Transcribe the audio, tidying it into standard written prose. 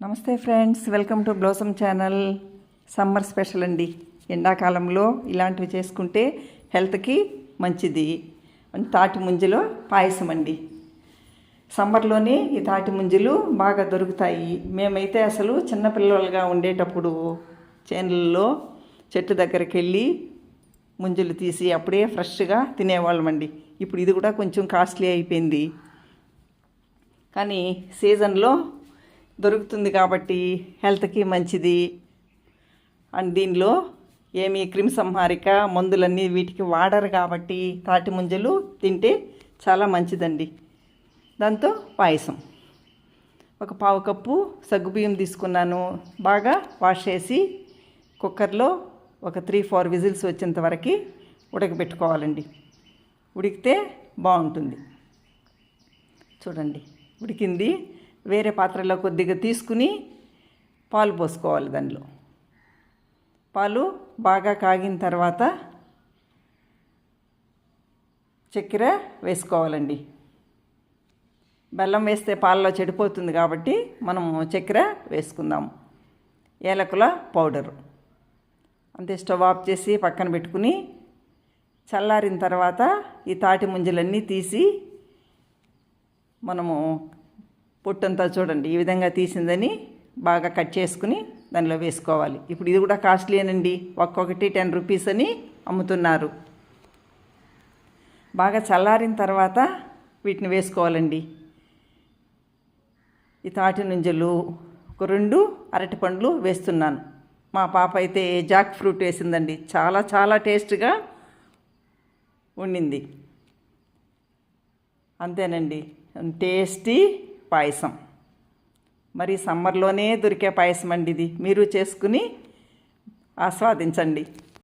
నమస్తే friends, welcome to blossom channel. Summer special అండి. ఎండాకాలంలో ఇలాంటివి చేసుకుంటే హెల్త్కి మంచిది. తాటి ముంజలో పాయసం అండి. సమ్మర్లోనే ఈ తాటి ముంజలు బాగా దొరుకుతాయి. మేమైతే అసలు చిన్నపిల్లలుగా ఉండేటప్పుడు చేనులలో చెట్టు దగ్గరికి వెళ్ళి ముంజలు తీసి అప్పుడే ఫ్రెష్గా తినేవాళ్ళమండి. ఇప్పుడు ఇది కూడా కొంచెం కాస్ట్లీ అయిపోయింది, కానీ సీజన్లో దొరుకుతుంది కాబట్టి హెల్త్కి మంచిది. అండ్ దీనిలో ఏమీ క్రిమిసంహారిక మందులన్నీ వీటికి వాడరు కాబట్టి తాటి ముంజలు తింటే చాలా మంచిదండి. దాంతో పాయసం ఒక పావు కప్పు సగ్గుబియ్యం తీసుకున్నాను. బాగా వాష్ చేసి కుక్కర్లో ఒక 3-4 విజిల్స్ వచ్చేంత వరకు ఉడకబెట్టుకోవాలండి. ఉడికితే బాగుంటుంది. చూడండి, ఉడికింది. వేరే పాత్రలో కొద్దిగా తీసుకుని పాలు పోసుకోవాలి. దానిలో పాలు బాగా కాగిన తర్వాత చక్కెర వేసుకోవాలండి. బెల్లం వేస్తే పాలలో చెడిపోతుంది కాబట్టి మనము చక్కెర వేసుకుందాము. ఏలకుల పౌడరు అంతే. స్టవ్ ఆఫ్ చేసి పక్కన పెట్టుకుని చల్లారిన తర్వాత ఈ తాటి ముంజలన్నీ తీసి మనము పొట్టంతా చూడండి ఈ విధంగా తీసిందని బాగా కట్ చేసుకుని దానిలో వేసుకోవాలి. ఇప్పుడు ఇది కూడా కాస్ట్లీనండి. ఒక్కొక్కటి 10 రూపీస్ అని అమ్ముతున్నారు. బాగా చల్లారిన తర్వాత వీటిని వేసుకోవాలండి. ఈ తాటి ముంజలు ఒక 2 అరటిపండ్లు వేస్తున్నాను. మా పాప అయితే జాక్ ఫ్రూట్ వేసిందండి. చాలా చాలా టేస్ట్గా ఉండింది. అంతేనండి, టేస్టీ పాయసం. మరి సమ్మర్లోనే దొరికే పాయసం అండి ఇది. మీరు చేసుకుని ఆస్వాదించండి.